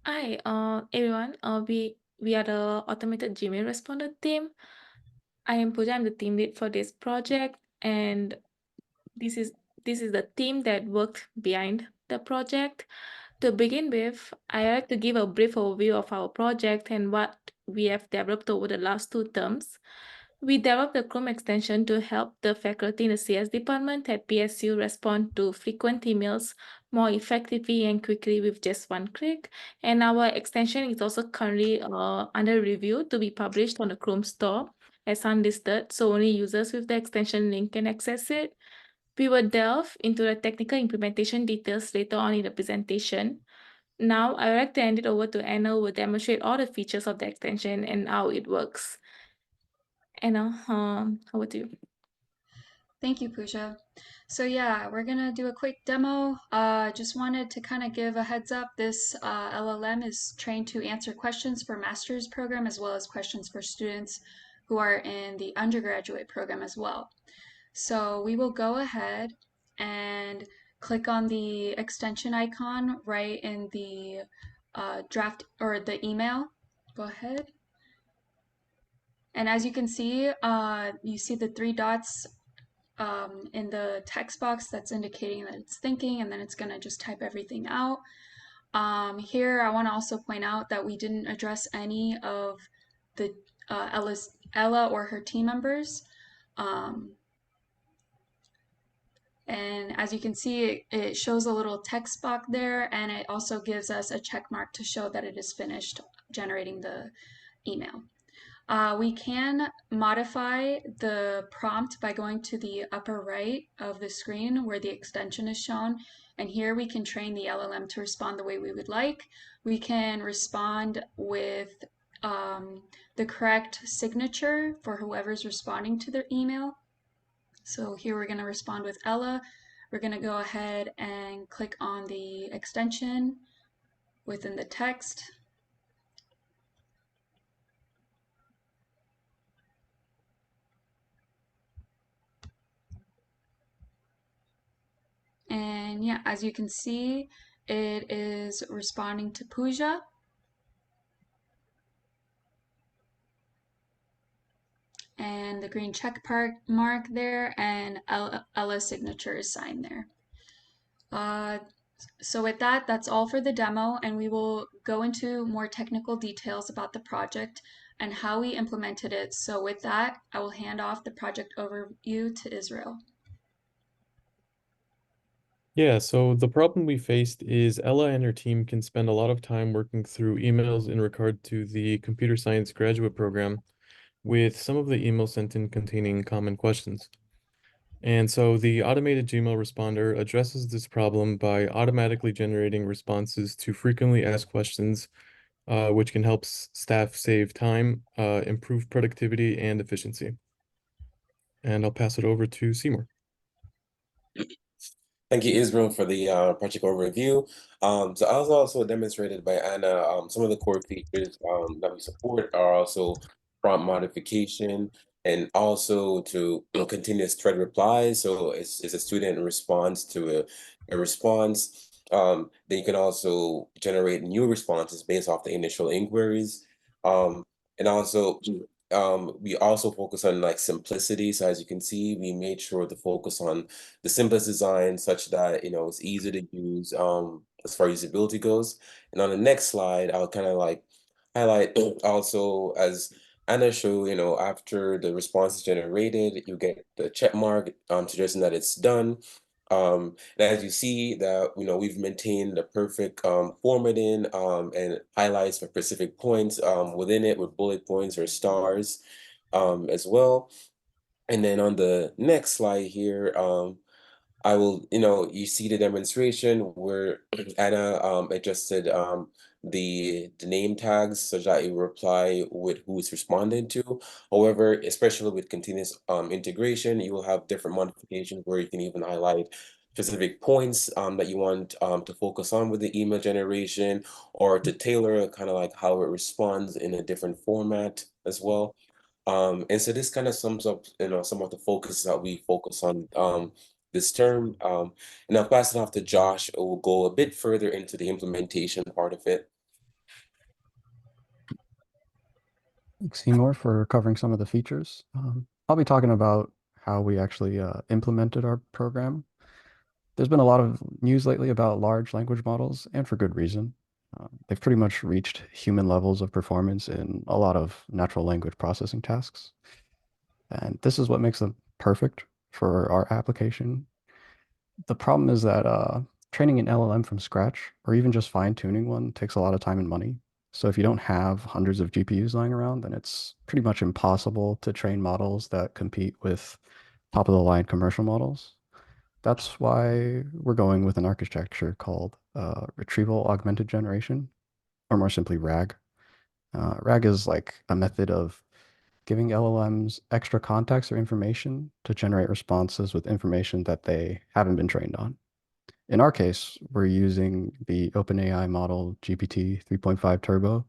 Hi, everyone. We are the automated Gmail responder team. I am Pooja. I'm the team lead for this project, and this is this is the team that worked behind the project. To begin with, I like to give a brief overview of our project and what we have developed over the last 2 terms. We developed the Chrome extension to help the faculty in the CS department at PSU respond to frequent emails more effectively and quickly with just one click. And our extension is also currently under review to be published on the Chrome store as unlisted, so only users with the extension link can access it. We will delve into the technical implementation details later on in the presentation. Now, I would like to hand it over to Anna, who will demonstrate all the features of the extension and how it works. Anna, over to you. Thank you, Pooja. So yeah, we're gonna do a quick demo. Just wanted to kind of give a heads up. This LLM is trained to answer questions for master's program as well as questions for students who are in the undergraduate program as well. So we will go ahead and click on the extension icon right in the draft or the email. Go ahead. And as you can see, you see the three dots in the text box that's indicating that it's thinking, and then it's going to just type everything out. Here, I want to also point out that we didn't address any of the Ella or her team members. And as you can see, it shows a little text box there, and it also gives us a check mark to show that it is finished generating the email. We can modify the prompt by going to the upper right of the screen where the extension is shown. And here we can train the LLM to respond the way we would like. We can respond with the correct signature for whoever's responding to their email. So here we're going to respond with Ella. We're going to go ahead and click on the extension within the text. And yeah, as you can see, it is responding to Pooja. And the green check mark there, and Ella's signature is signed there. So with that, that's all for the demo, and we will go into more technical details about the project and how we implemented it. So with that, I will hand off the project overview to Israel. Yeah, so the problem we faced is Ella and her team can spend a lot of time working through emails in regard to the computer science graduate program, with some of the emails sent in containing common questions. And so the automated Gmail responder addresses this problem by automatically generating responses to frequently asked questions, which can help staff save time, improve productivity and efficiency. And I'll pass it over to Seymour. Thank you, Israel, for the project overview. So as also demonstrated by Anna, some of the core features that we support are also prompt modification and also to continuous thread replies. So it's a student response to a response. Then you can also generate new responses based off the initial inquiries. And also we also focus on like simplicity. So as you can see, we made sure to focus on the simplest design such that it's easy to use as far as usability goes. And on the next slide, I'll kind of like highlight also as Anna showed, after the response is generated, you get the check mark suggesting that it's done. And as you see that, we've maintained the perfect formatting and highlights for specific points within it with bullet points or stars as well. And then on the next slide here, I will, you see the demonstration where Anna adjusted the name tags such that it will reply with who is responded to. However, especially with continuous integration, you will have different modifications where you can even highlight specific points that you want to focus on with the email generation, or to tailor kind of like how it responds in a different format as well. And so this kind of sums up, some of the focus that we focus on this term. And I'll pass it off to Josh, who will go a bit further into the implementation part of it. Thanks, Seymour, for covering some of the features. I'll be talking about how we actually implemented our program. There's been a lot of news lately about large language models, and for good reason. They've pretty much reached human levels of performance in a lot of natural language processing tasks. And this is what makes them perfect for our application. The problem is that training an LLM from scratch, or even just fine-tuning one, takes a lot of time and money. So if you don't have hundreds of GPUs lying around, then it's pretty much impossible to train models that compete with top-of-the-line commercial models. That's why we're going with an architecture called Retrieval Augmented Generation, or more simply RAG. RAG is like a method of giving LLMs extra context or information to generate responses with information that they haven't been trained on. In our case, we're using the OpenAI model GPT 3.5 Turbo,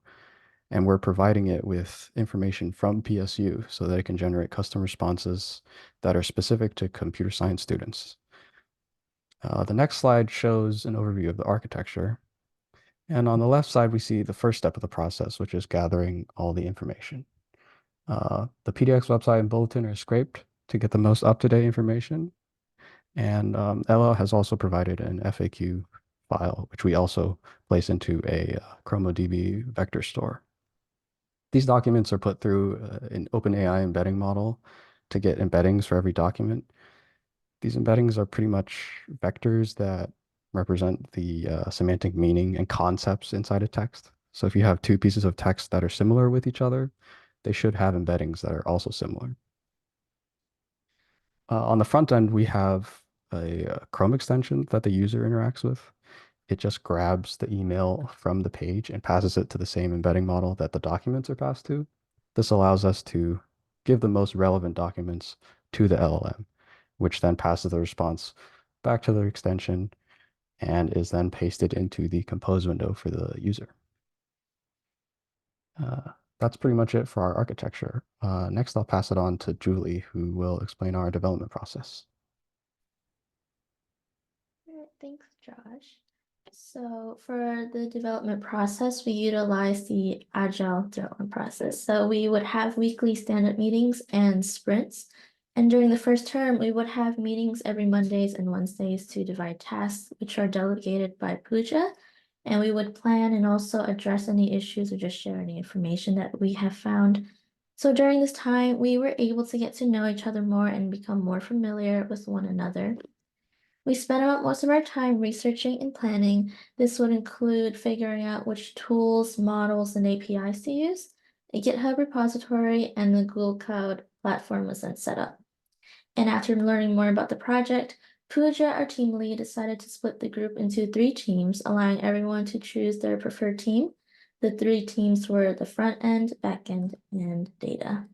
and we're providing it with information from PSU so that it can generate custom responses that are specific to computer science students. The next slide shows an overview of the architecture. And on the left side, we see the first step of the process, which is gathering all the information. The PDX website and bulletin are scraped to get the most up-to-date information. And Ella has also provided an FAQ file, which we also place into a ChromoDB vector store. These documents are put through an OpenAI embedding model to get embeddings for every document. These embeddings are pretty much vectors that represent the semantic meaning and concepts inside a text. So if you have two pieces of text that are similar with each other, they should have embeddings that are also similar. On the front end, we have a Chrome extension that the user interacts with. It just grabs the email from the page and passes it to the same embedding model that the documents are passed to. This allows us to give the most relevant documents to the LLM, which then passes the response back to the extension and is then pasted into the compose window for the user. That's pretty much it for our architecture. Next, I'll pass it on to Julie, who will explain our development process. All right, thanks, Josh. So for the development process, we utilize the agile development process. So we would have weekly stand-up meetings and sprints. And during the first term, we would have meetings every Mondays and Wednesdays to divide tasks, which are delegated by Pooja. And we would plan and also address any issues or just share any information that we have found. So during this time, we were able to get to know each other more and become more familiar with one another. We spent about most of our time researching and planning. This would include figuring out which tools, models, and APIs to use. A GitHub repository and the Google Cloud platform was then set up. And after learning more about the project, Pooja, our team lead, decided to split the group into 3 teams, allowing everyone to choose their preferred team. The 3 teams were the front end, back end, and data.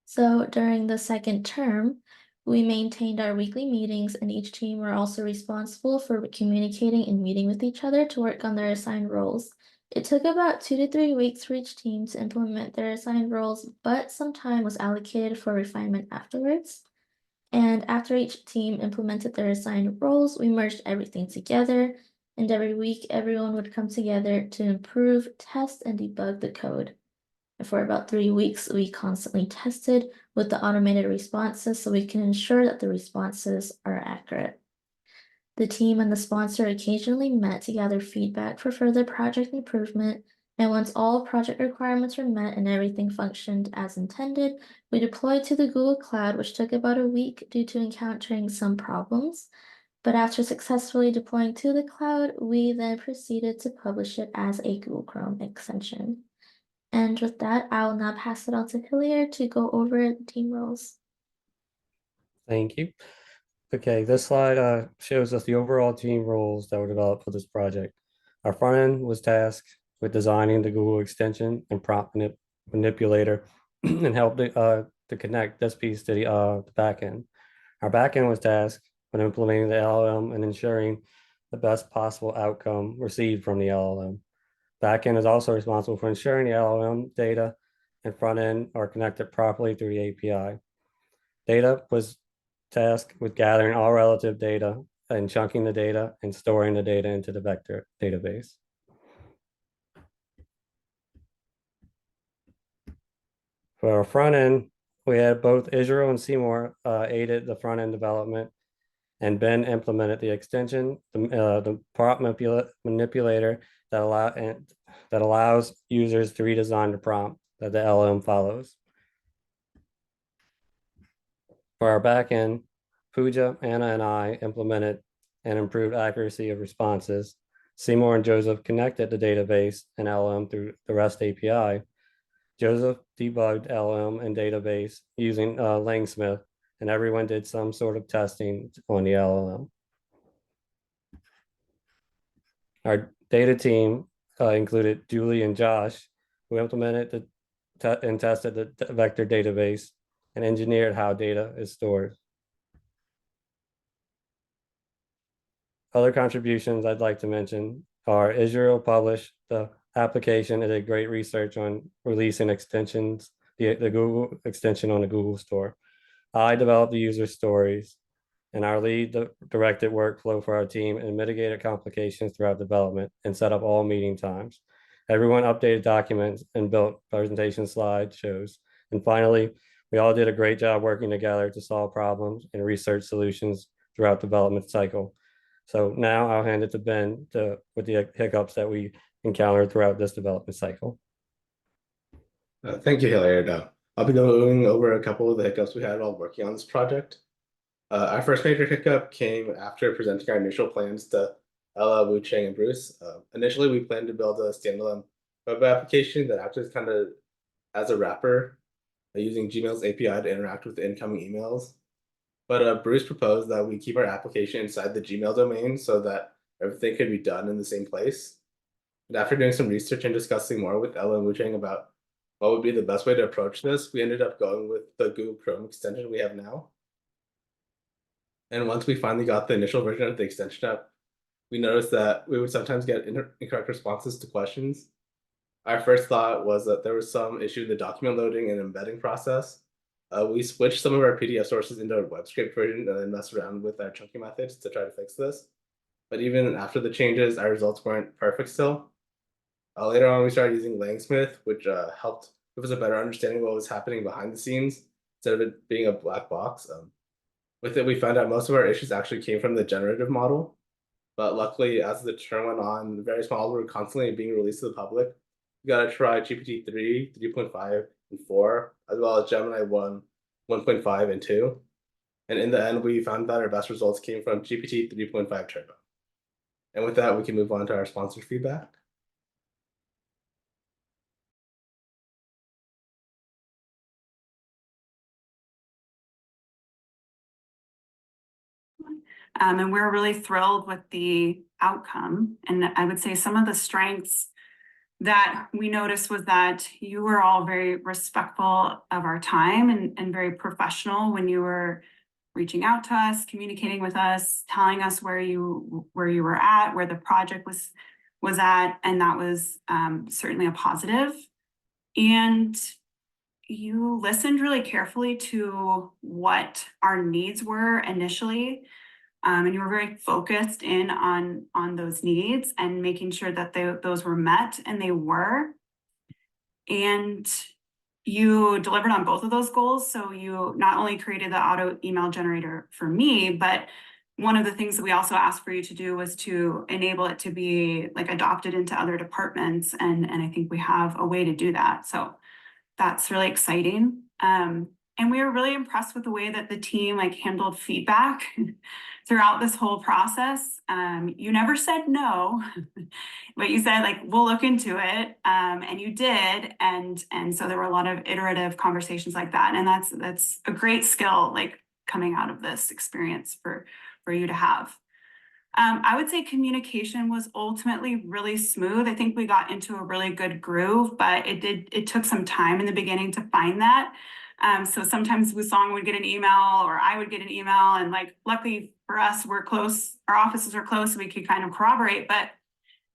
So during the second term, we maintained our weekly meetings, and each team were also responsible for communicating and meeting with each other to work on their assigned roles. It took about 2 to 3 weeks for each team to implement their assigned roles, but some time was allocated for refinement afterwards. And after each team implemented their assigned roles, we merged everything together, and every week everyone would come together to improve, test, and debug the code. For about 3 weeks, we constantly tested with the automated responses so we can ensure that the responses are accurate. The team and the sponsor occasionally met to gather feedback for further project improvement, and once all project requirements were met and everything functioned as intended, we deployed to the Google Cloud, which took about a week due to encountering some problems. But after successfully deploying to the cloud, we then proceeded to publish it as a Google Chrome extension. And with that, I'll now pass it on to Hilliard to go over the team roles. Thank you. Okay, this slide shows us the overall team roles that were developed for this project. Our front end was tasked with designing the Google extension and prompt manipulator and helped to connect this piece to the back end. Our back end was tasked with implementing the LLM and ensuring the best possible outcome received from the LLM. Backend is also responsible for ensuring the LLM data and front end are connected properly through the API. Data was tasked with gathering all relative data and chunking the data and storing the data into the vector database. For our front end, we had both Israel and Seymour aided the front end development, and Ben implemented the extension, the prompt manipulator that allows users to redesign the prompt that the LM follows. For our backend, Pooja, Anna, and I implemented and improved accuracy of responses. Seymour and Joseph connected the database and LM through the REST API. Joseph debugged LM and database using Langsmith, and everyone did some sort of testing on the LLM. Our data team included Julie and Josh, who implemented and tested the vector database and engineered how data is stored. Other contributions I'd like to mention are Israel published the application and did great research on releasing extensions, the Google extension on the Google Store. I developed the user stories, and our lead directed workflow for our team and mitigated complications throughout development and set up all meeting times. Everyone updated documents and built presentation slideshows. And finally, we all did a great job working together to solve problems and research solutions throughout development cycle. So now I'll hand it to Ben with the hiccups that we encountered throughout this development cycle. Thank you, Hilliard. I'll be going over a couple of the hiccups we had while working on this project. Our first major hiccup came after presenting our initial plans to Ella, Wu Cheng, and Bruce. Initially, we planned to build a standalone web application that acts kind of as a wrapper using Gmail's API to interact with the incoming emails. But Bruce proposed that we keep our application inside the Gmail domain so that everything could be done in the same place. And after doing some research and discussing more with Ella and Wu Cheng about what would be the best way to approach this, we ended up going with the Google Chrome extension we have now. And once we finally got the initial version of the extension up, we noticed that we would sometimes get incorrect responses to questions. Our first thought was that there was some issue in the document loading and embedding process. We switched some of our PDF sources into a web script version and then messed around with our chunking methods to try to fix this. But even after the changes, our results weren't perfect still. Later on, we started using Langsmith, which helped give us a better understanding of what was happening behind the scenes instead of it being a black box. With it, we found out most of our issues actually came from the generative model. But luckily, as the term went on, the various models were constantly being released to the public. We got to try GPT-3, 3.5, and 4, as well as Gemini 1, 1.5, and 2. And in the end, we found that our best results came from GPT 3.5 Turbo. And with that, we can move on to our sponsor feedback. And we're really thrilled with the outcome. And I would say some of the strengths that we noticed was that you were all very respectful of our time and very professional when you were reaching out to us, communicating with us, telling us where you were at, where the project was at, and that was certainly a positive. And you listened really carefully to what our needs were initially. And you were very focused in on those needs and making sure that those were met, and they were. And you delivered on both of those goals. So you not only created the auto email generator for me, but one of the things that we also asked for you to do was to enable it to be like adopted into other departments. And I think we have a way to do that. So that's really exciting. And we were really impressed with the way that the team handled feedback throughout this whole process. You never said no, but you said we'll look into it, and you did. And so there were a lot of iterative conversations like that, and that's a great skill coming out of this experience for you to have. I would say communication was ultimately really smooth. I think we got into a really good groove, but it took some time in the beginning to find that. So sometimes Wusong would get an email or I would get an email, and luckily for us, we're close, our offices are close, so we could kind of corroborate. But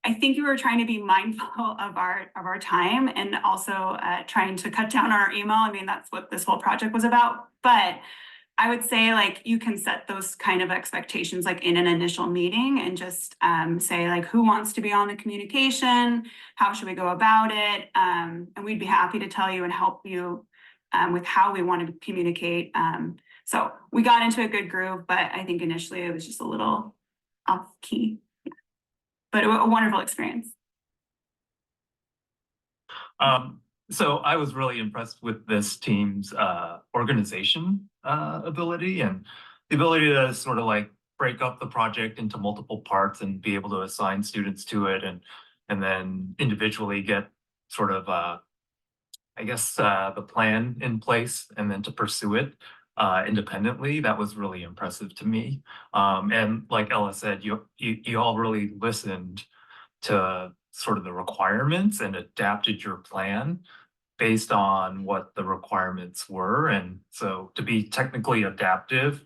I think we were trying to be mindful of our time and also trying to cut down our email. I mean, that's what this whole project was about. But I would say you can set those kind of expectations in an initial meeting and just say who wants to be on the communication, how should we go about it, and we'd be happy to tell you and help you with how we wanted to communicate. So we got into a good groove, but I think initially it was just a little off key, but a wonderful experience. So I was really impressed with this team's organization ability and the ability to sort of like break up the project into multiple parts and be able to assign students to it and then individually get sort of I guess the plan in place and then to pursue it independently. That was really impressive to me. And like Ella said, you all really listened to sort of the requirements and adapted your plan based on what the requirements were. And so to be technically adaptive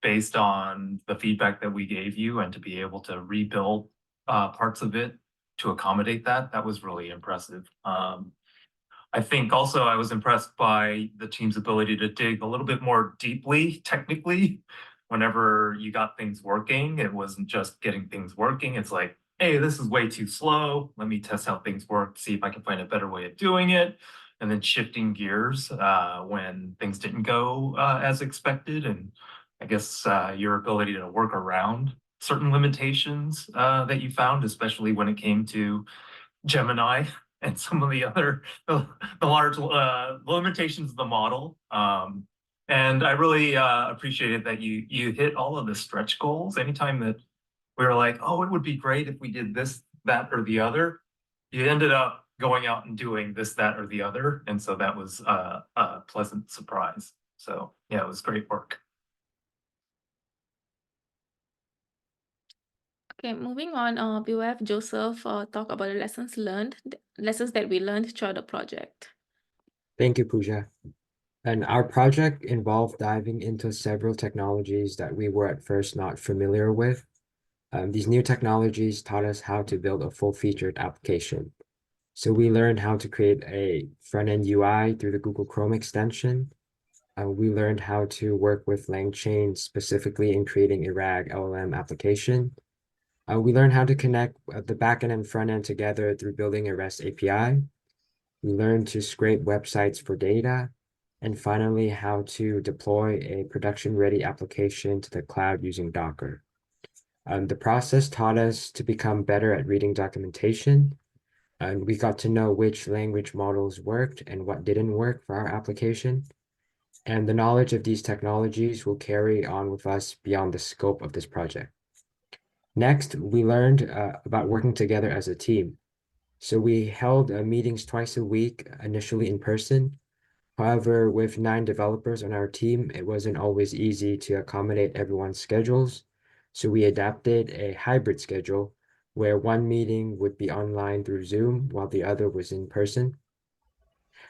based on the feedback that we gave you and to be able to rebuild parts of it to accommodate that, that was really impressive. I think also I was impressed by the team's ability to dig a little bit more deeply, technically, whenever you got things working. It wasn't just getting things working. It's like, hey, this is way too slow. Let me test how things work, see if I can find a better way of doing it. And then shifting gears when things didn't go as expected. And I guess your ability to work around certain limitations that you found, especially when it came to Gemini and some of the other the large limitations of the model. And I really appreciated that you hit all of the stretch goals. Anytime that we were like, oh, it would be great if we did this, that, or the other, you ended up going out and doing this, that, or the other. And so that was a pleasant surprise. So yeah, it was great work. Okay, moving on, we will have Joseph talk about the lessons learned, lessons that we learned throughout the project. Thank you, Pooja. And our project involved diving into several technologies that we were at first not familiar with. These new technologies taught us how to build a full-featured application. So we learned how to create a front-end UI through the Google Chrome extension. We learned how to work with LangChain specifically in creating a RAG LLM application. We learned how to connect the backend and frontend together through building a REST API. We learned to scrape websites for data. And finally, how to deploy a production-ready application to the cloud using Docker. The process taught us to become better at reading documentation. And we got to know which language models worked and what didn't work for our application. And the knowledge of these technologies will carry on with us beyond the scope of this project. Next, we learned about working together as a team. So we held meetings twice a week, initially in person. However, with 9 developers on our team, it wasn't always easy to accommodate everyone's schedules. So we adapted a hybrid schedule where one meeting would be online through Zoom while the other was in person.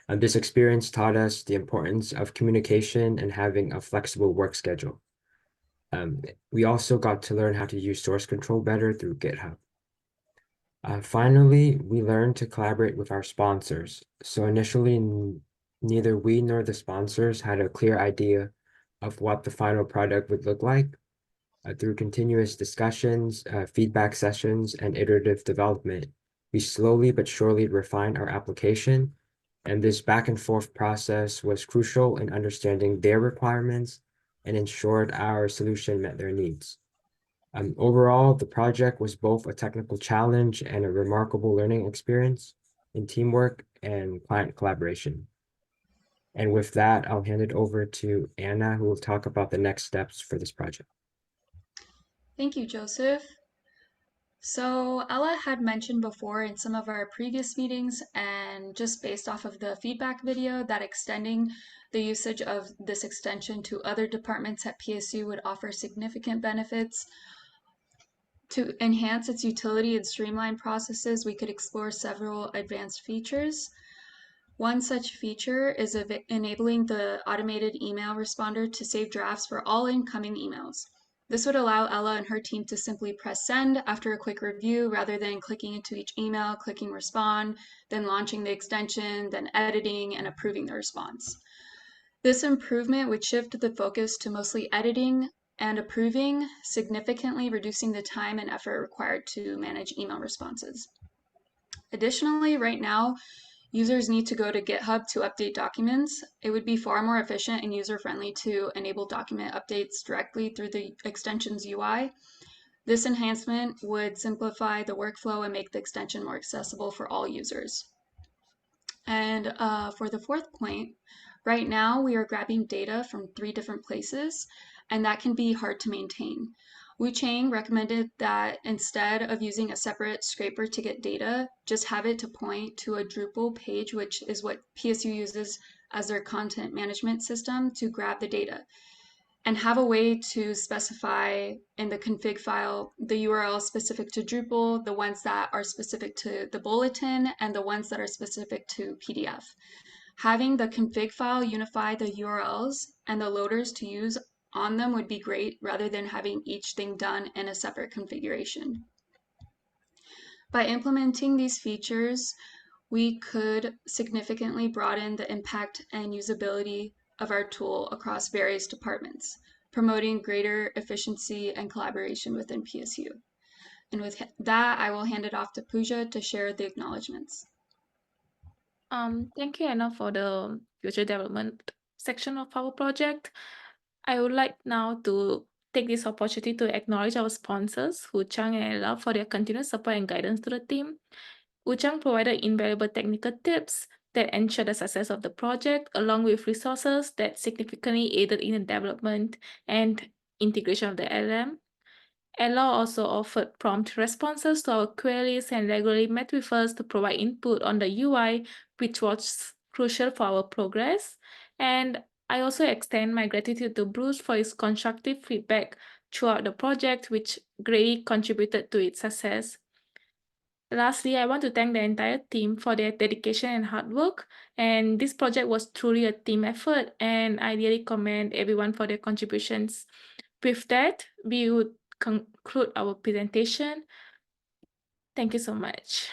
And this experience taught us the importance of communication and having a flexible work schedule. We also got to learn how to use source control better through GitHub. Finally, we learned to collaborate with our sponsors. So initially, neither we nor the sponsors had a clear idea of what the final product would look like. Through continuous discussions, feedback sessions, and iterative development, we slowly but surely refined our application. And this back and forth process was crucial in understanding their requirements and ensured our solution met their needs. Overall, the project was both a technical challenge and a remarkable learning experience in teamwork and client collaboration. And with that, I'll hand it over to Anna, who will talk about the next steps for this project. Thank you, Joseph. So Ella had mentioned before in some of our previous meetings, and just based off of the feedback video, that extending the usage of this extension to other departments at PSU would offer significant benefits. To enhance its utility and streamline processes, we could explore several advanced features. One such feature is enabling the automated email responder to save drafts for all incoming emails. This would allow Ella and her team to simply press send after a quick review rather than clicking into each email, clicking respond, then launching the extension, then editing and approving the response. This improvement would shift the focus to mostly editing and approving, significantly reducing the time and effort required to manage email responses. Additionally, right now, users need to go to GitHub to update documents. It would be far more efficient and user-friendly to enable document updates directly through the extension's UI. This enhancement would simplify the workflow and make the extension more accessible for all users. And for the fourth point, right now we are grabbing data from 3 different places, and that can be hard to maintain. Wu Chang recommended that instead of using a separate scraper to get data, just have it to point to a Drupal page, which is what PSU uses as their content management system to grab the data, and have a way to specify in the config file the URLs specific to Drupal, the ones that are specific to the bulletin, and the ones that are specific to PDF. Having the config file unify the URLs and the loaders to use on them would be great, rather than having each thing done in a separate configuration. By implementing these features, we could significantly broaden the impact and usability of our tool across various departments, promoting greater efficiency and collaboration within PSU. And with that, I will hand it off to Pooja to share the acknowledgements. Thank you, Anna, for the future development section of our project. I would like now to take this opportunity to acknowledge our sponsors, Wu Chang and Ayala, for their continuous support and guidance to the team. Wu Chang provided invaluable technical tips that ensure the success of the project, along with resources that significantly aided in the development and integration of the LLM. Ayala also offered prompt responses to our queries and regularly met with us to provide input on the UI, which was crucial for our progress. And I also extend my gratitude to Bruce for his constructive feedback throughout the project, which greatly contributed to its success. Lastly, I want to thank the entire team for their dedication and hard work. And this project was truly a team effort, and I really commend everyone for their contributions. With that, we would conclude our presentation. Thank you so much.